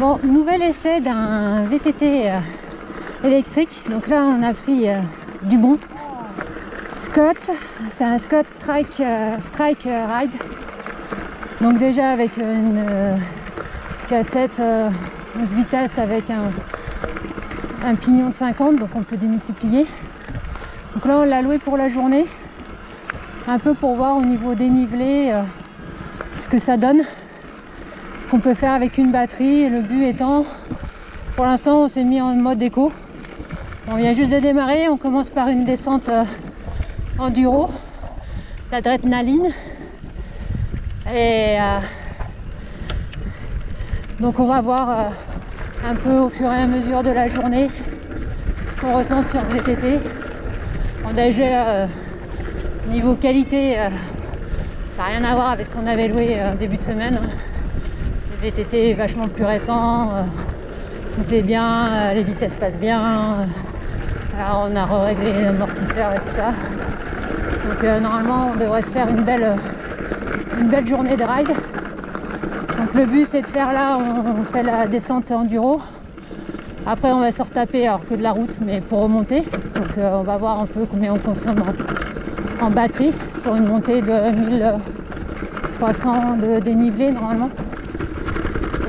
Bon, nouvel essai d'un VTT électrique. Donc là, on a pris du bon. Scott, c'est un Scott Strike Ride. Donc déjà avec une cassette 11 vitesses avec un pignon de 50, donc on peut démultiplier. Donc là, on l'a loué pour la journée, un peu pour voir au niveau dénivelé ce que ça donne, ce qu'on peut faire avec une batterie. Et le but étant, pour l'instant, on s'est mis en mode éco. On vient juste de démarrer, on commence par une descente enduro, l'adrénaline. Et donc on va voir un peu au fur et à mesure de la journée ce qu'on ressent sur le VTT. On a déjà niveau qualité, ça n'a rien à voir avec ce qu'on avait loué début de semaine. Le VTT est vachement plus récent, tout est bien, les vitesses passent bien. Alors on a réglé l'amortisseur et tout ça. Donc normalement on devrait se faire une belle journée de ride. Donc le but c'est de faire là, on fait la descente enduro. Après on va se retaper alors que de la route, mais pour remonter. Donc on va voir un peu combien on consomme en batterie sur une montée de 1300 de dénivelé normalement.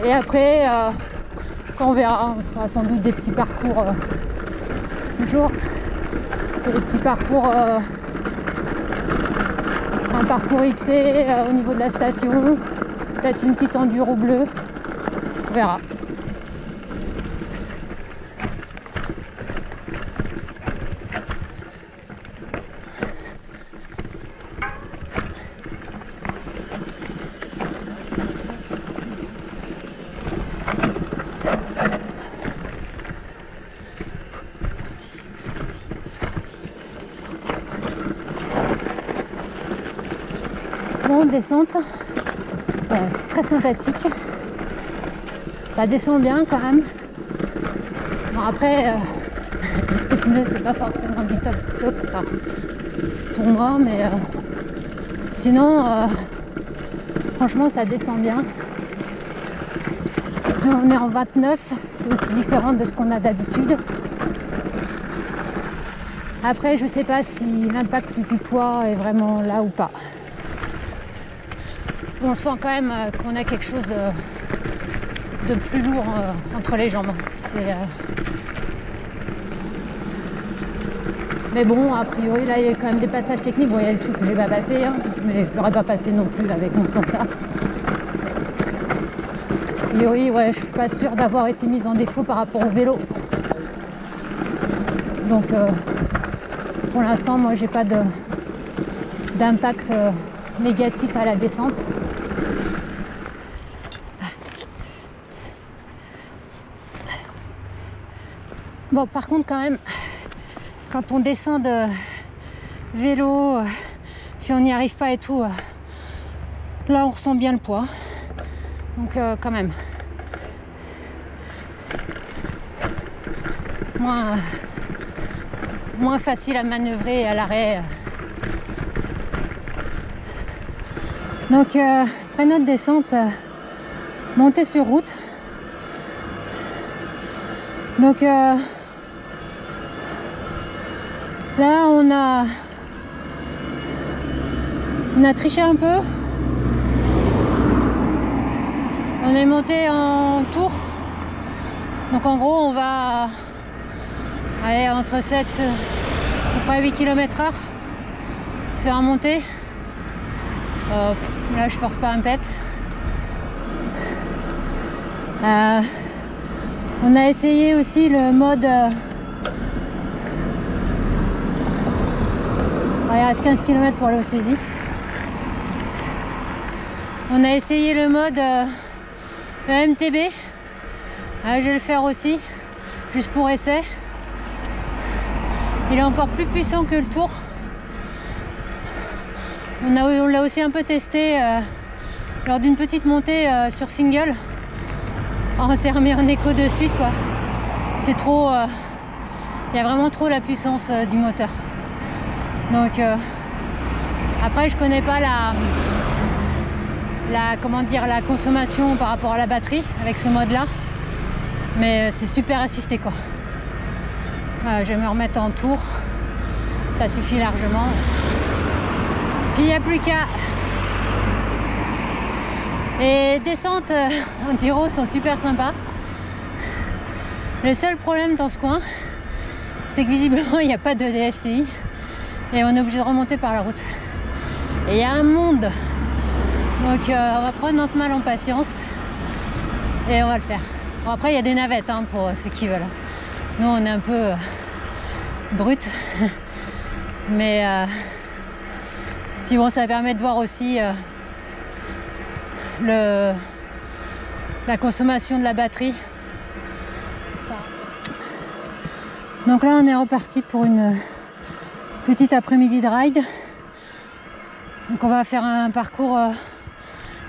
Et après quand on verra, on fera sans doute des petits parcours toujours, des petits parcours, un parcours XC au niveau de la station, peut-être une petite enduro bleue, on verra. Bon, descente, c'est très sympathique, ça descend bien quand même. Bon après, les pneus c'est pas forcément du top enfin, pour moi, mais sinon franchement ça descend bien. On est en 29, c'est aussi différent de ce qu'on a d'habitude. Après je sais pas si l'impact du poids est vraiment là ou pas. On sent quand même qu'on a quelque chose de plus lourd entre les jambes. Mais bon, a priori, là, il y a quand même des passages techniques. Bon, il y a le truc que j'ai pas passé, hein, mais je n'aurais pas passé non plus avec mon Santa. A priori, ouais, je suis pas sûre d'avoir été mise en défaut par rapport au vélo. Donc, pour l'instant, moi, j'ai pas d'impact négatif à la descente. Bon, par contre, quand même, quand on descend de vélo, si on n'y arrive pas et tout, là, on ressent bien le poids. Donc, quand même, moins facile à manœuvrer à l'arrêt. Donc, après notre descente, montée sur route. Donc, là, on a triché un peu. On est monté en tour. Donc en gros, on va aller entre 7 à peu près 8 km/h sur un montée. Là, je force pas un pet. On a essayé aussi le mode... il reste 15 km pour aller au saisie. On a essayé le mode MTB. Je vais le faire aussi, juste pour essai. Il est encore plus puissant que le tour. On l'a aussi un peu testé lors d'une petite montée sur single. On s'est remis en écho de suite, quoi. C'est trop... il y a vraiment trop la puissance du moteur. Donc après je connais pas la consommation par rapport à la batterie avec ce mode là. Mais c'est super assisté quoi. Je vais me remettre en tour, ça suffit largement. Puis il n'y a plus qu'à. Les descentes en Tiro sont super sympas. Le seul problème dans ce coin, c'est que visiblement il n'y a pas de DFCI et on est obligé de remonter par la route. Et il y a un monde. Donc on va prendre notre mal en patience et on va le faire. Bon, après il y a des navettes hein, pour ceux qui veulent. Nous on est un peu brut. Mais puis bon, ça permet de voir aussi la consommation de la batterie. Donc là on est reparti pour une petite après-midi de ride. Donc on va faire un parcours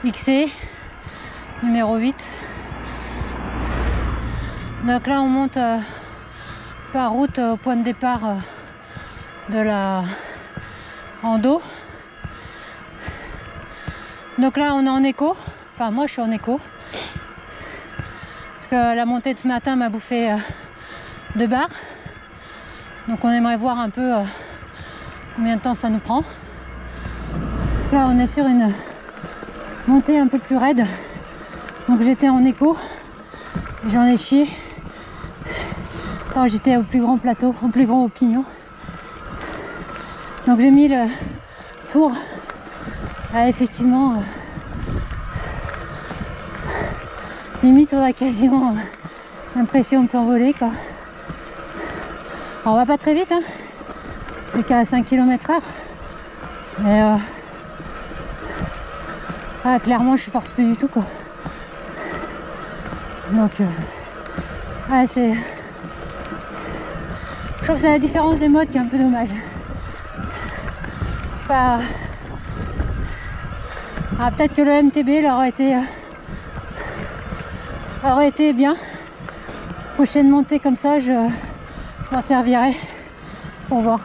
XC numéro 8. Donc là on monte par route au point de départ de la rando. Donc là on est en écho, enfin moi je suis en écho parce que la montée de ce matin m'a bouffé 2 barres. Donc on aimerait voir un peu combien de temps ça nous prend. Là on est sur une montée un peu plus raide, donc j'étais en écho, j'en ai chié quand j'étais au plus grand plateau, au plus grand opinion. Donc j'ai mis le tour à effectivement limite on a quasiment l'impression de s'envoler quoi. Alors, on va pas très vite hein, c'est qu'à 5 km/h, mais clairement je force plus du tout quoi. Donc c'est, je trouve que c'est la différence des modes qui est un peu dommage. Peut-être que le MTB aurait été bien. Prochaine montée comme ça, je m'en servirai pour voir.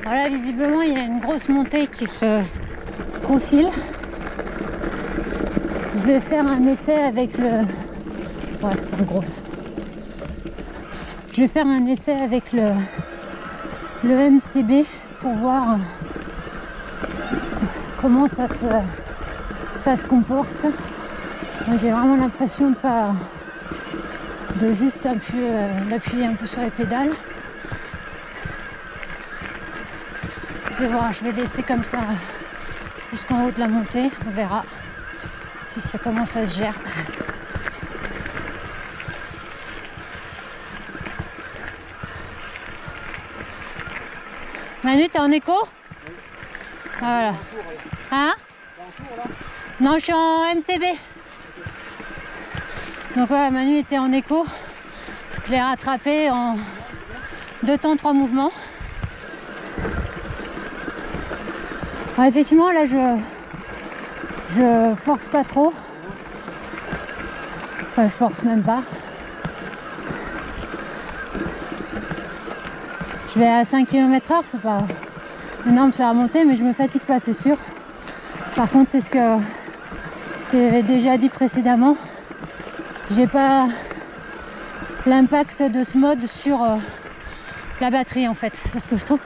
Voilà, visiblement il y a une grosse montée qui se profile. Je vais faire un essai avec le... Ouais, c'est grosse. Je vais faire un essai avec le MTB pour voir comment ça se comporte. J'ai vraiment l'impression de juste d'appuyer un peu sur les pédales. Je vais voir, je vais laisser comme ça jusqu'en haut de la montée, on verra si ça commence à se gérer. Manu, t'es en écho? Oui. Voilà. Hein? Non, je suis en MTB. Donc voilà, Manu était en écho. Je l'ai rattrapé en 2 temps 3 mouvements. Alors effectivement, là je force pas trop. Enfin, je force même pas. Je vais à 5 km/h, c'est pas énorme sur la montée, mais je me fatigue pas, c'est sûr. Par contre, c'est ce que j'avais déjà dit précédemment. J'ai pas l'impact de ce mode sur la batterie en fait, parce que je trouve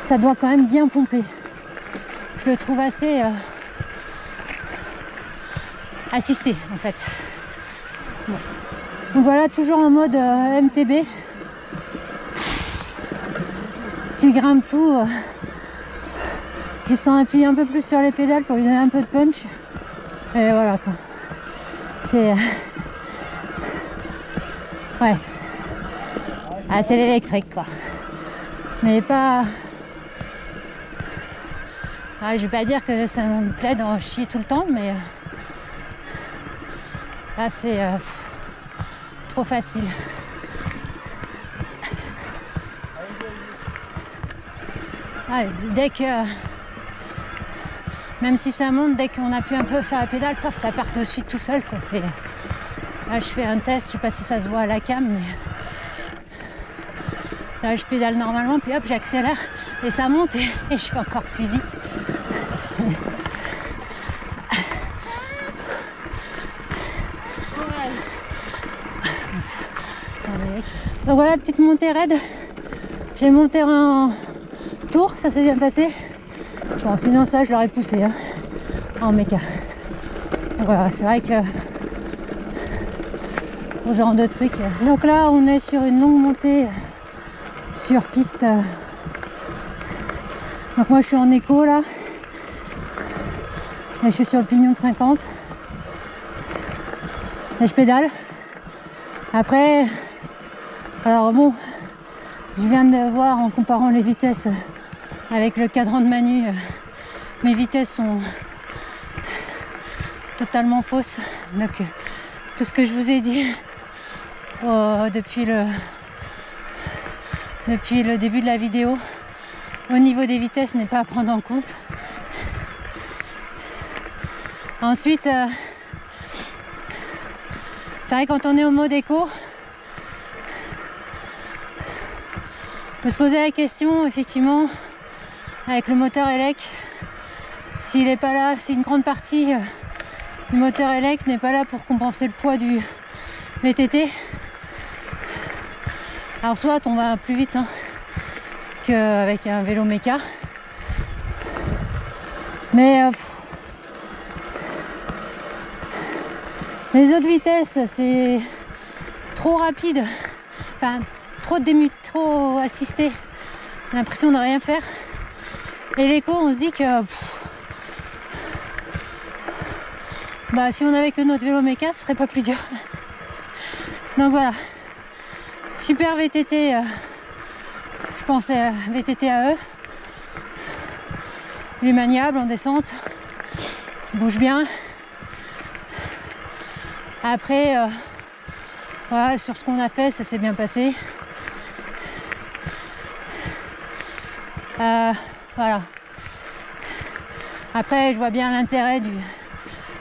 ça doit quand même bien pomper. Je le trouve assez assisté en fait. Bon. Donc voilà, toujours en mode MTB. Tu grimpes tout. Je sens appuyer un peu plus sur les pédales pour lui donner un peu de punch. Et voilà quoi. C'est... Ouais. Ah, c'est l'électrique quoi. Mais pas... Ah, je vais pas dire que ça me plaît d'en chier tout le temps, mais... Là c'est trop facile. Ah, dès que... Même si ça monte, dès qu'on appuie un peu sur la pédale, paf, ça part de suite tout seul quoi. C'est... Là je fais un test, je sais pas si ça se voit à la cam, mais là je pédale normalement, puis hop j'accélère et ça monte et je fais encore plus vite. Donc voilà, petite montée raide. J'ai monté en tour, ça s'est bien passé. Bon, sinon ça je l'aurais poussé hein, en méca. Donc voilà, c'est vrai que ce genre de truc. Donc là on est sur une longue montée sur piste. Donc moi je suis en écho là. Et je suis sur le pignon de 50. Et je pédale. Après, alors bon, je viens de voir en comparant les vitesses avec le cadran de Manu, mes vitesses sont totalement fausses. Donc tout ce que je vous ai dit depuis le début de la vidéo au niveau des vitesses n'est pas à prendre en compte. Ensuite, c'est vrai quand on est au mode éco, on peut se poser la question effectivement avec le moteur élec, s'il n'est pas là, si une grande partie du moteur élec n'est pas là pour compenser le poids du VTT. Alors soit on va plus vite hein, qu'avec un vélo méca, mais les autres vitesses c'est trop rapide, enfin trop assisté, on a l'impression de rien faire. Et l'éco on se dit que bah, si on avait que notre vélo méca ce serait pas plus dur. Donc voilà, super VTT, je pensais à VTT AE, il est maniable en descente, il bouge bien. Après voilà, sur ce qu'on a fait ça s'est bien passé. Voilà. Après je vois bien l'intérêt du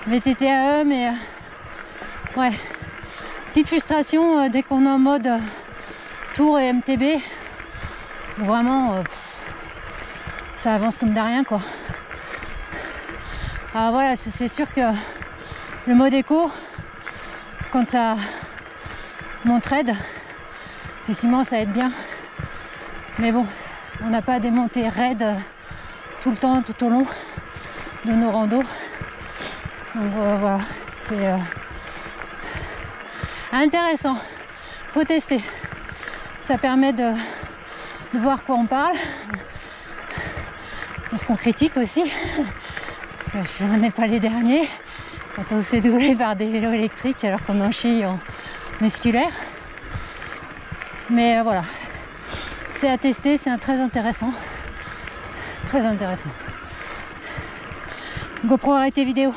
VTT AE, mais ouais, petite frustration dès qu'on est en mode tour et MTB, vraiment ça avance comme de rien quoi. Alors voilà, c'est sûr que le mode éco, quand ça monte raide, effectivement ça aide bien, mais bon, on n'a pas des montées raides tout le temps, tout au long de nos randos. Donc voilà, c'est intéressant, faut tester, ça permet de voir quoi on parle, ce qu'on critique aussi, parce que je n'en ai pas les derniers quand on se fait doubler par des vélos électriques alors qu'on en chie en musculaire. Mais voilà, c'est à tester, c'est très intéressant. Très intéressant. GoPro arrêtez vidéo.